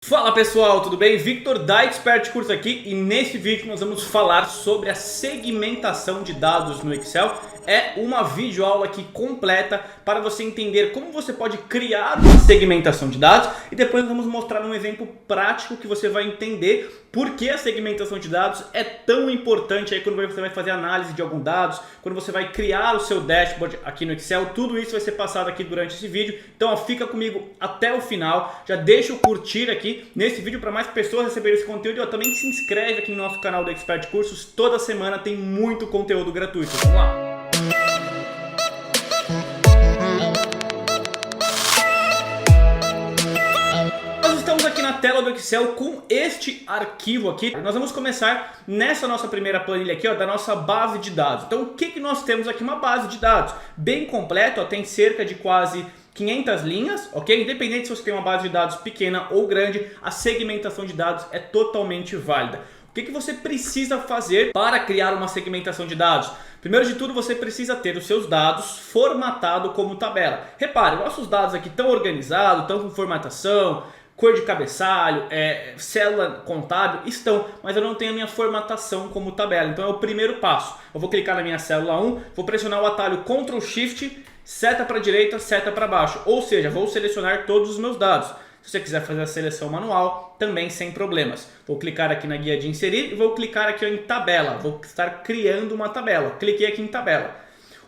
Fala pessoal, tudo bem? Victor da Expert Curso aqui e nesse vídeo nós vamos falar sobre a segmentação de dados no Excel. É uma videoaula aqui completa para você entender como você pode criar uma segmentação de dados e depois nós vamos mostrar um exemplo prático que você vai entender por que a segmentação de dados é tão importante aí quando você vai fazer análise de alguns dados, quando você vai criar o seu dashboard aqui no Excel. Tudo isso vai ser passado aqui durante esse vídeo, então fica comigo até o final, já deixa o curtir aqui nesse vídeo para mais pessoas receberem esse conteúdo e também se inscreve aqui no nosso canal do Expert Cursos. Toda semana tem muito conteúdo gratuito. Vamos lá! Aqui na tela do Excel com este arquivo aqui, nós vamos começar nessa nossa primeira planilha aqui, ó, da nossa base de dados. Então o que nós temos aqui? Uma base de dados bem completa, ó, tem cerca de quase 500 linhas, ok? Independente se você tem uma base de dados pequena ou grande, a segmentação de dados é totalmente válida. O que você precisa fazer para criar uma segmentação de dados? Primeiro de tudo, você precisa ter os seus dados formatados como tabela. Repare, nossos dados aqui estão organizados, estão com formatação, cor de cabeçalho, célula contábil, estão, mas eu não tenho a minha formatação como tabela. Então é o primeiro passo. Eu vou clicar na minha célula 1, vou pressionar o atalho Ctrl Shift, seta para a direita, seta para baixo. Ou seja, vou selecionar todos os meus dados. Se você quiser fazer a seleção manual, também sem problemas. Vou clicar aqui na guia de inserir e vou clicar aqui em tabela. Vou estar criando uma tabela. Cliquei aqui em tabela.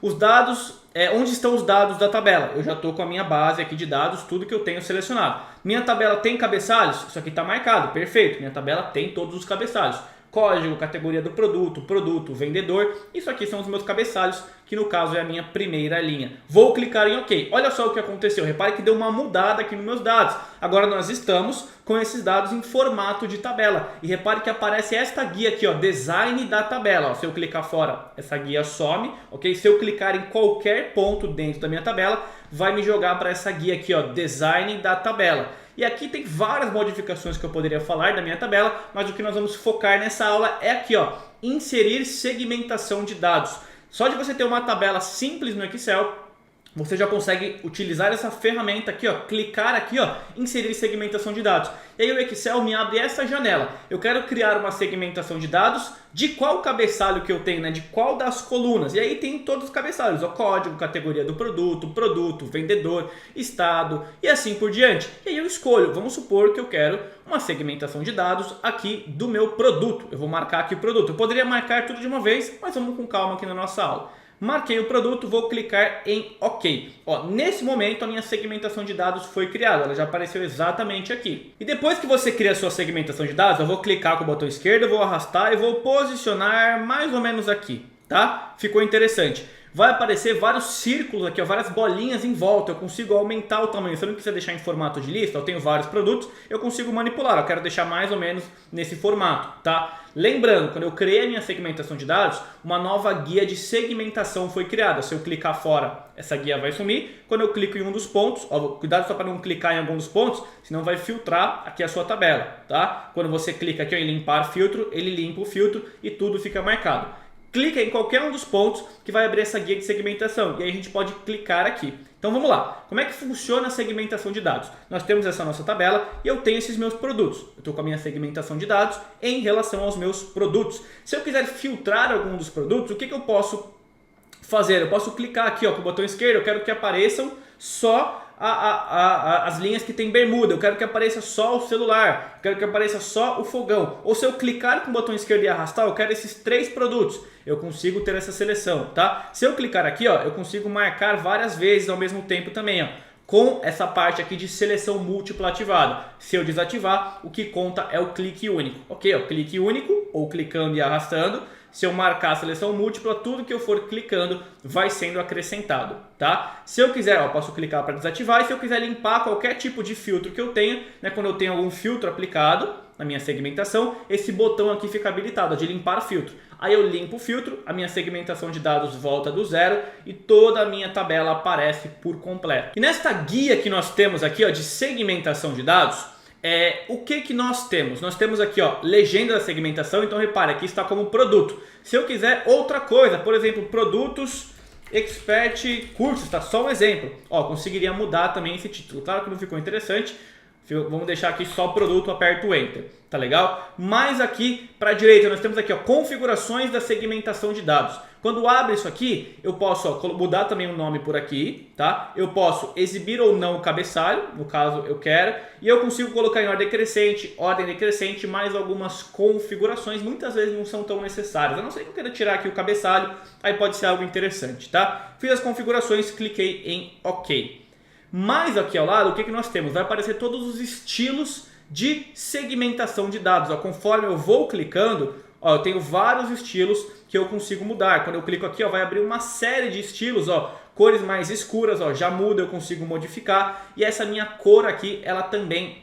Os dados, onde estão os dados da tabela? Eu já estou com a minha base aqui de dados, tudo que eu tenho selecionado. Minha tabela tem cabeçalhos? Isso aqui está marcado, perfeito. Minha tabela tem todos os cabeçalhos. Código, categoria do produto, vendedor. Isso aqui são os meus cabeçalhos, que no caso é a minha primeira linha. Vou clicar em OK. Olha só o que aconteceu. Repare que deu uma mudada aqui nos meus dados. Agora nós estamos com esses dados em formato de tabela. E repare que aparece esta guia aqui, ó, design da tabela. Ó, se eu clicar fora, essa guia some, ok? Se eu clicar em qualquer ponto dentro da minha tabela, vai me jogar para essa guia aqui, ó, design da tabela. E aqui tem várias modificações que eu poderia falar da minha tabela, mas o que nós vamos focar nessa aula é aqui, ó, inserir segmentação de dados. Só de você ter uma tabela simples no Excel, você já consegue utilizar essa ferramenta aqui, ó, clicar aqui, ó, inserir segmentação de dados. E aí o Excel me abre essa janela. Eu quero criar uma segmentação de dados de qual cabeçalho que eu tenho, né? De qual das colunas. E aí tem todos os cabeçalhos, o código, categoria do produto, vendedor, estado e assim por diante. E aí eu escolho, vamos supor que eu quero uma segmentação de dados aqui do meu produto. Eu vou marcar aqui o produto. Eu poderia marcar tudo de uma vez, mas vamos com calma aqui na nossa aula. Marquei o produto, vou clicar em OK. Ó, nesse momento a minha segmentação de dados foi criada, ela já apareceu exatamente aqui. E depois que você cria a sua segmentação de dados, eu vou clicar com o botão esquerdo, vou arrastar e vou posicionar mais ou menos aqui, tá? Ficou interessante. Vai aparecer vários círculos aqui, ó, várias bolinhas em volta. Eu consigo aumentar o tamanho. Se eu não quiser deixar em formato de lista, eu tenho vários produtos, eu consigo manipular. Eu quero deixar mais ou menos nesse formato, tá? Lembrando, quando eu criei a minha segmentação de dados, uma nova guia de segmentação foi criada. Se eu clicar fora, essa guia vai sumir. Quando eu clico em um dos pontos, ó, cuidado só para não clicar em algum dos pontos, senão vai filtrar aqui a sua tabela, tá? Quando você clica aqui ó, em limpar filtro, ele limpa o filtro e tudo fica marcado. Clica em qualquer um dos pontos que vai abrir essa guia de segmentação e aí a gente pode clicar aqui. Então vamos lá, como é que funciona a segmentação de dados? Nós temos essa nossa tabela e eu tenho esses meus produtos. Eu estou com a minha segmentação de dados em relação aos meus produtos. Se eu quiser filtrar algum dos produtos, o que eu posso fazer? Eu posso clicar aqui ó, com o botão esquerdo, eu quero que apareçam só as linhas que tem bermuda, eu quero que apareça só o celular, eu quero que apareça só o fogão. Ou se eu clicar com o botão esquerdo e arrastar, eu quero esses 3 produtos. Eu consigo ter essa seleção, tá? Se eu clicar aqui, ó, eu consigo marcar várias vezes ao mesmo tempo também, ó, com essa parte aqui de seleção múltipla ativada. Se eu desativar, o que conta é o clique único, ok? Ó, clique único ou clicando e arrastando. Se eu marcar a seleção múltipla, tudo que eu for clicando vai sendo acrescentado, tá? Se eu quiser, ó, posso clicar para desativar e se eu quiser limpar qualquer tipo de filtro que eu tenha, né, quando eu tenho algum filtro aplicado na minha segmentação, esse botão aqui fica habilitado, ó, de limpar filtro. Aí eu limpo o filtro, a minha segmentação de dados volta do zero e toda a minha tabela aparece por completo. E nesta guia que nós temos aqui ó, de segmentação de dados, o que nós temos? Nós temos aqui ó, legenda da segmentação, então repare, aqui está como produto. Se eu quiser outra coisa, por exemplo, produtos Expert Cursos, está só um exemplo. Ó, conseguiria mudar também esse título. Claro que não ficou interessante, Vamos deixar aqui só produto, aperto Enter, tá legal? Mas aqui para a direita nós temos aqui, ó, configurações da segmentação de dados. Quando abre isso aqui, eu posso, ó, mudar também o nome por aqui, tá? Eu posso exibir ou não o cabeçalho, no caso eu quero, e eu consigo colocar em ordem decrescente, mais algumas configurações, muitas vezes não são tão necessárias, a não ser que eu queira tirar aqui o cabeçalho, aí pode ser algo interessante, tá? Fiz as configurações, cliquei em OK. Mais aqui ao lado, o que nós temos? Vai aparecer todos os estilos de segmentação de dados. Ó, conforme eu vou clicando, ó, eu tenho vários estilos que eu consigo mudar. Quando eu clico aqui, ó, vai abrir uma série de estilos, ó, cores mais escuras, ó, já muda, eu consigo modificar. E essa minha cor aqui, ela também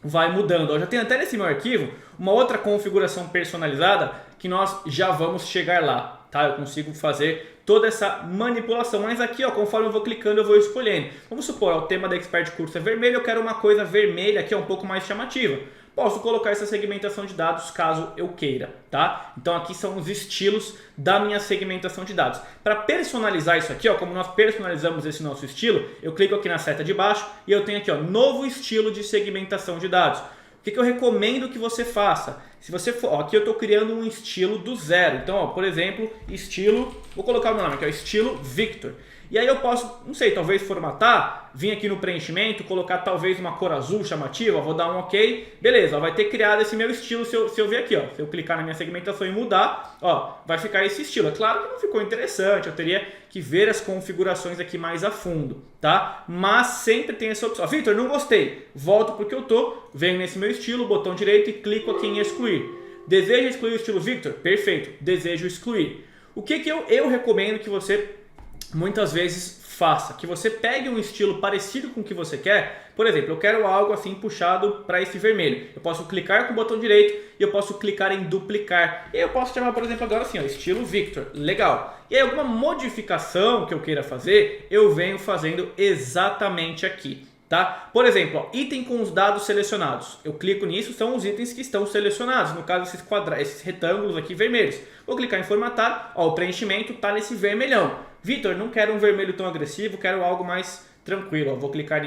vai mudando. Ó, já tem até nesse meu arquivo uma outra configuração personalizada que nós já vamos chegar lá, tá? Eu consigo fazer toda essa manipulação, mas aqui, ó, conforme eu vou clicando, eu vou escolhendo. Vamos supor, ó, o tema da Expert Curso é vermelho, eu quero uma coisa vermelha aqui, um pouco mais chamativa. Posso colocar essa segmentação de dados caso eu queira, tá? Então aqui são os estilos da minha segmentação de dados. Para personalizar isso aqui, ó, como nós personalizamos esse nosso estilo, eu clico aqui na seta de baixo e eu tenho aqui, ó, novo estilo de segmentação de dados. O que eu recomendo que você faça? Se você for, ó, aqui eu estou criando um estilo do zero. Então, ó, por exemplo, estilo, vou colocar o meu nome aqui, ó, estilo Victor. E aí eu posso, não sei, talvez formatar, vir aqui no preenchimento, colocar talvez uma cor azul chamativa, vou dar um OK, beleza, ó, vai ter criado esse meu estilo se eu ver aqui, ó, se eu clicar na minha segmentação e mudar, ó, vai ficar esse estilo. É claro que não ficou interessante, eu teria que ver as configurações aqui mais a fundo, tá? Mas sempre tem essa opção. Victor, não gostei, volto porque eu tô, venho nesse meu estilo, botão direito e clico aqui em excluir. Deseja excluir o estilo Victor? Perfeito, desejo excluir. O que eu recomendo que você muitas vezes faça? Que você pegue um estilo parecido com o que você quer. Por exemplo, eu quero algo assim puxado para esse vermelho. Eu posso clicar com o botão direito e eu posso clicar em duplicar. E eu posso chamar, por exemplo, agora assim, ó, estilo Victor. Legal. E aí alguma modificação que eu queira fazer, eu venho fazendo exatamente aqui. Tá? Por exemplo, ó, item com os dados selecionados. Eu clico nisso, são os itens que estão selecionados. No caso, esses retângulos aqui vermelhos. Vou clicar em formatar, ó, o preenchimento está nesse vermelhão. Victor, não quero um vermelho tão agressivo, quero algo mais tranquilo. Ó, vou clicar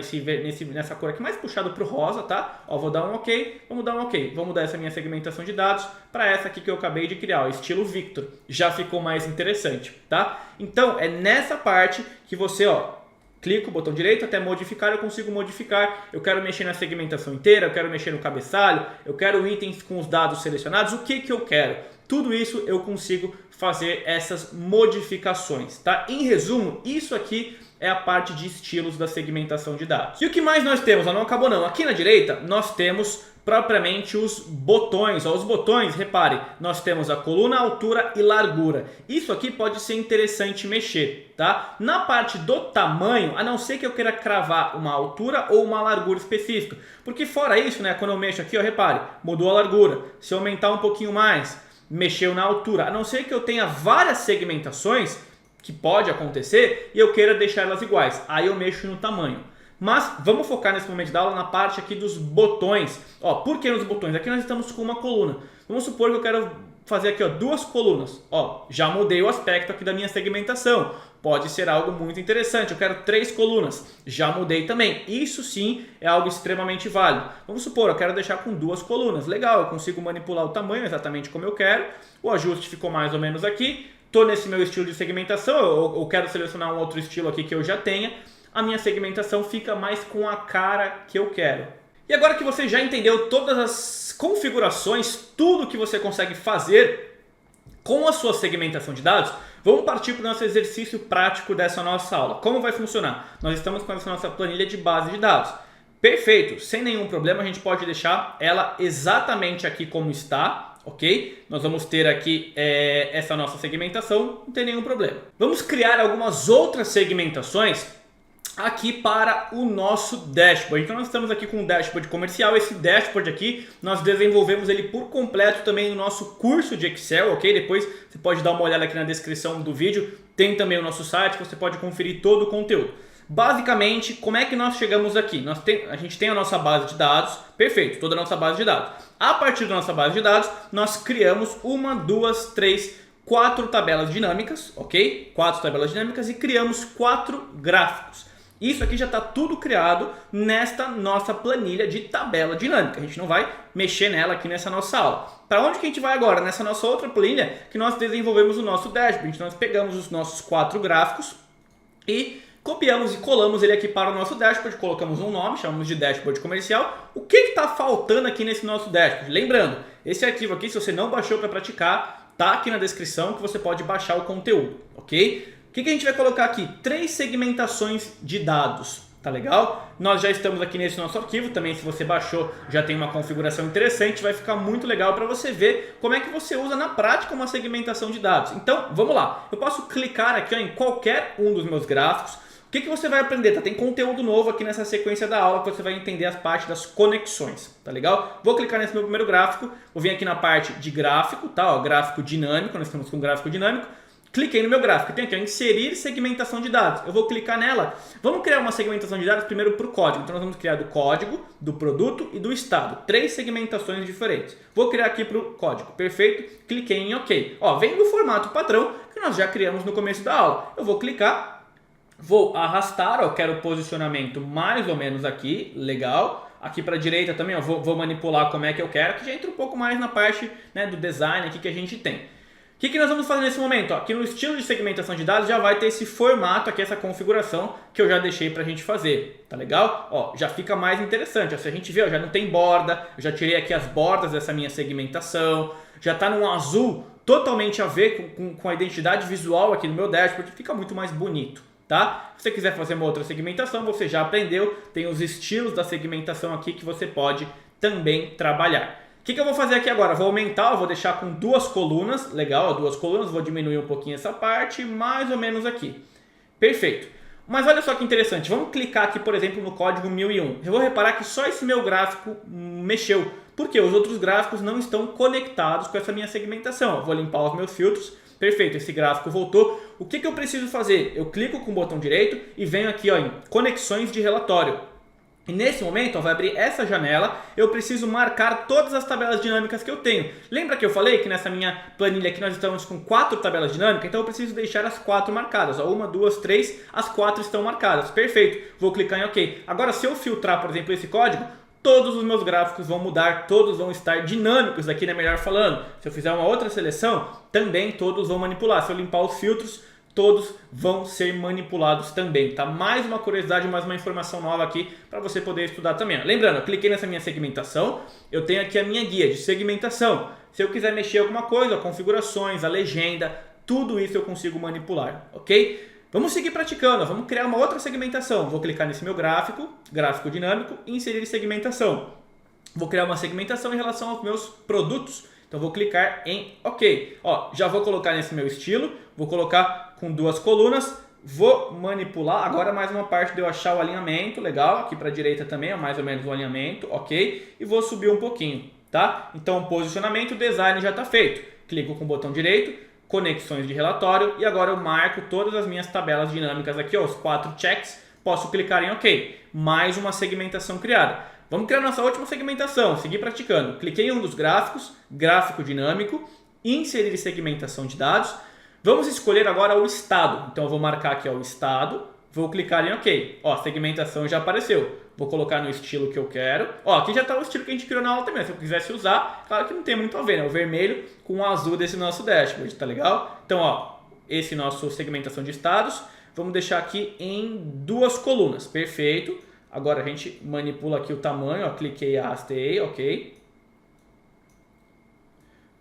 nessa cor aqui mais puxado para o rosa, tá? Ó, vou dar um OK, vamos dar um OK. Vou mudar essa minha segmentação de dados para essa aqui que eu acabei de criar, ó, estilo Victor. Já ficou mais interessante, tá? Então, é nessa parte que você, ó, clico, botão direito, até modificar, eu consigo modificar. Eu quero mexer na segmentação inteira, eu quero mexer no cabeçalho, eu quero itens com os dados selecionados, o que eu quero? Tudo isso eu consigo fazer essas modificações, tá? Em resumo, isso aqui é a parte de estilos da segmentação de dados. E o que mais nós temos? Não acabou não. Aqui na direita nós temos propriamente os botões. Ó, os botões, repare, nós temos a coluna, altura e largura. Isso aqui pode ser interessante mexer, tá? Na parte do tamanho, a não ser que eu queira cravar uma altura ou uma largura específica. Porque fora isso, né, quando eu mexo aqui, ó, repare, mudou a largura. Se eu aumentar um pouquinho mais, mexeu na altura. A não ser que eu tenha várias segmentações, que pode acontecer, e eu queira deixar elas iguais. Aí eu mexo no tamanho. Mas vamos focar nesse momento da aula na parte aqui dos botões. Ó, por que nos botões? Aqui nós estamos com uma coluna. Vamos supor que eu quero fazer aqui, ó, duas colunas. Ó, já mudei o aspecto aqui da minha segmentação. Pode ser algo muito interessante. Eu quero 3 colunas. Já mudei também. Isso sim é algo extremamente válido. Vamos supor, eu quero deixar com 2 colunas. Legal, eu consigo manipular o tamanho exatamente como eu quero. O ajuste ficou mais ou menos aqui. Estou nesse meu estilo de segmentação. Eu quero selecionar um outro estilo aqui que eu já tenha. A minha segmentação fica mais com a cara que eu quero. E agora que você já entendeu todas as configurações, tudo que você consegue fazer com a sua segmentação de dados, vamos partir para o nosso exercício prático dessa nossa aula. Como vai funcionar? Nós estamos com essa nossa planilha de base de dados. Perfeito, sem nenhum problema a gente pode deixar ela exatamente aqui como está, ok? Nós vamos ter aqui essa nossa segmentação, não tem nenhum problema. Vamos criar algumas outras segmentações aqui para o nosso dashboard. Então nós estamos aqui com um dashboard comercial. Esse dashboard aqui nós desenvolvemos ele por completo também no nosso curso de Excel, ok? Depois você pode dar uma olhada aqui na descrição do vídeo, tem também o nosso site, você pode conferir todo o conteúdo. Basicamente, como é que nós chegamos aqui? A gente tem a nossa base de dados, perfeito, toda a nossa base de dados. A partir da nossa base de dados, nós criamos 1, 2, 3, 4 tabelas dinâmicas, ok? 4 tabelas dinâmicas e criamos 4 gráficos. Isso aqui já está tudo criado nesta nossa planilha de tabela dinâmica. A gente não vai mexer nela aqui nessa nossa aula. Para onde que a gente vai agora? Nessa nossa outra planilha que nós desenvolvemos o nosso dashboard. Nós pegamos os nossos 4 gráficos e copiamos e colamos ele aqui para o nosso dashboard, colocamos um nome, chamamos de dashboard comercial. O que está faltando aqui nesse nosso dashboard? Lembrando, esse arquivo aqui, se você não baixou para praticar, está aqui na descrição que você pode baixar o conteúdo, ok? O que a gente vai colocar aqui? 3 segmentações de dados, tá legal? Nós já estamos aqui nesse nosso arquivo, também se você baixou já tem uma configuração interessante, vai ficar muito legal para você ver como é que você usa na prática uma segmentação de dados. Então, vamos lá. Eu posso clicar aqui em qualquer um dos meus gráficos. O que você vai aprender? Tá? Tem conteúdo novo aqui nessa sequência da aula que você vai entender as partes das conexões, tá legal? Vou clicar nesse meu primeiro gráfico, vou vir aqui na parte de gráfico, tá? Ó, gráfico dinâmico, nós estamos com gráfico dinâmico. Cliquei no meu gráfico, tem aqui, ó, inserir segmentação de dados. Eu vou clicar nela. Vamos criar uma segmentação de dados primeiro para o código. Então nós vamos criar do código, do produto e do estado. 3 segmentações diferentes. Vou criar aqui para o código. Perfeito. Cliquei em OK. Ó, vem no formato padrão que nós já criamos no começo da aula. Eu vou clicar, vou arrastar, ó, quero o posicionamento mais ou menos aqui. Legal. Aqui para a direita também, ó, vou manipular como é que eu quero, que já entra um pouco mais na parte, né, do design aqui que a gente tem. O que nós vamos fazer nesse momento? Ó, aqui no estilo de segmentação de dados já vai ter esse formato aqui, essa configuração que eu já deixei para a gente fazer, tá legal? Ó, já fica mais interessante, ó, se a gente vê, ó, já não tem borda, eu já tirei aqui as bordas dessa minha segmentação, já está num azul totalmente a ver com a identidade visual aqui no meu dashboard, fica muito mais bonito, tá? Se você quiser fazer uma outra segmentação, você já aprendeu, tem os estilos da segmentação aqui que você pode também trabalhar. O que eu vou fazer aqui agora? Vou aumentar, vou deixar com 2 colunas, legal, ó, 2 colunas, vou diminuir um pouquinho essa parte, mais ou menos aqui. Perfeito. Mas olha só que interessante, vamos clicar aqui, por exemplo, no código 1001. Eu vou reparar que só esse meu gráfico mexeu, porque os outros gráficos não estão conectados com essa minha segmentação. Eu vou limpar os meus filtros, perfeito, esse gráfico voltou. O que eu preciso fazer? Eu clico com o botão direito e venho aqui, ó, em conexões de relatório. E nesse momento, ó, vai abrir essa janela, eu preciso marcar todas as tabelas dinâmicas que eu tenho. Lembra que eu falei que nessa minha planilha aqui nós estamos com 4 tabelas dinâmicas? Então eu preciso deixar as 4 marcadas. Ó, 1, 2, 3, as 4 estão marcadas. Perfeito, vou clicar em OK. Agora se eu filtrar, por exemplo, esse código, todos os meus gráficos vão mudar, todos vão estar dinâmicos aqui, né, melhor falando. Se eu fizer uma outra seleção, também todos vão manipular. Se eu limpar os filtros, todos vão ser manipulados também, tá? Mais uma curiosidade, mais uma informação nova aqui para você poder estudar também. Lembrando, eu cliquei nessa minha segmentação, eu tenho aqui a minha guia de segmentação. Se eu quiser mexer alguma coisa, configurações, a legenda, tudo isso eu consigo manipular, ok? Vamos seguir praticando, vamos criar uma outra segmentação. Vou clicar nesse meu gráfico, gráfico dinâmico, e inserir segmentação. Vou criar uma segmentação em relação aos meus produtos. Então vou clicar em OK. Ó, já vou colocar nesse meu estilo, vou colocar com 2 colunas, vou manipular. Agora mais uma parte de eu achar o alinhamento, legal. Aqui para a direita também, ó, mais ou menos o alinhamento, OK. E vou subir um pouquinho, tá? Então o posicionamento, o design já está feito. Clico com o botão direito, conexões de relatório e agora eu marco todas as minhas tabelas dinâmicas aqui, ó, os 4 checks. Posso clicar em OK. Mais uma segmentação criada. Vamos criar nossa última segmentação, seguir praticando. Cliquei em um dos gráficos, gráfico dinâmico, inserir segmentação de dados. Vamos escolher agora o estado. Então eu vou marcar aqui, ó, o estado, vou clicar em OK. Ó, a segmentação já apareceu. Vou colocar no estilo que eu quero. Ó, aqui já está o estilo que a gente criou na aula também. Se eu quisesse usar, claro que não tem muito a ver, né? O vermelho com o azul desse nosso dashboard, tá legal? Então, ó, esse nosso segmentação de estados, vamos deixar aqui em 2 colunas. Perfeito. Agora a gente manipula aqui o tamanho, ó, cliquei e arrastei, OK.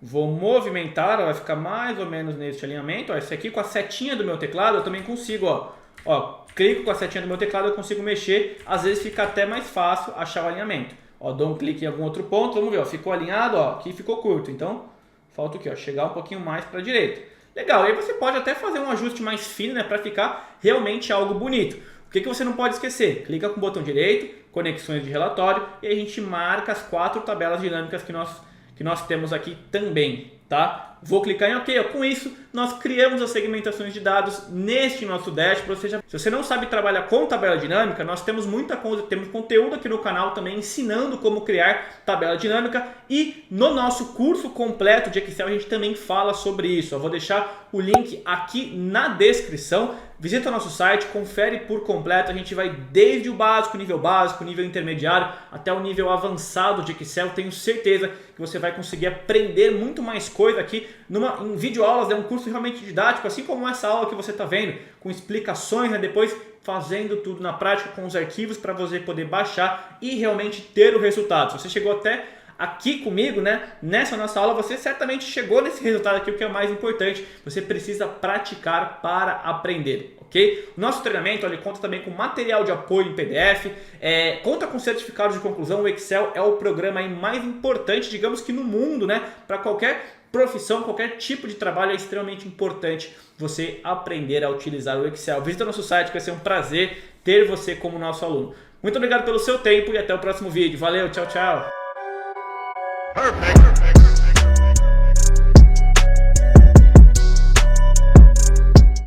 Vou movimentar, ó, vai ficar mais ou menos nesse alinhamento. Ó, esse aqui com a setinha do meu teclado eu também consigo, ó, clico com a setinha do meu teclado, eu consigo mexer, às vezes fica até mais fácil achar o alinhamento. Ó, dou um clique em algum outro ponto, vamos ver, ó, ficou alinhado, ó, aqui ficou curto, então falta o quê? Ó, chegar um pouquinho mais para a direita. Legal, aí você pode até fazer um ajuste mais fino, né, para ficar realmente algo bonito. O que você não pode esquecer? Clica com o botão direito, conexões de relatório, e a gente marca as 4 tabelas dinâmicas que nós temos aqui também, tá? Vou clicar em OK. Com isso, nós criamos as segmentações de dados neste nosso dashboard. Ou seja, se você não sabe trabalhar com tabela dinâmica, nós temos muita coisa, temos conteúdo aqui no canal também ensinando como criar tabela dinâmica, e no nosso curso completo de Excel a gente também fala sobre isso. Eu vou deixar o link aqui na descrição. Visita o nosso site, confere por completo. A gente vai desde o básico, nível intermediário, até o nível avançado de Excel. Tenho certeza que você vai conseguir aprender muito mais coisa aqui em videoaulas. É um curso realmente didático, assim como essa aula que você está vendo, com explicações, né? Depois fazendo tudo na prática com os arquivos para você poder baixar e realmente ter o resultado. Se você chegou até aqui comigo, né, nessa nossa aula, você certamente chegou nesse resultado aqui, o que é o mais importante. Você precisa praticar para aprender, ok? O nosso treinamento, ele conta também com material de apoio em PDF, conta com certificados de conclusão. O Excel é o programa aí mais importante, digamos que no mundo, né, para qualquer profissão, qualquer tipo de trabalho. É extremamente importante você aprender a utilizar o Excel. Visita nosso site, que vai ser um prazer ter você como nosso aluno. Muito obrigado pelo seu tempo e até o próximo vídeo. Valeu, tchau, tchau! Perfect.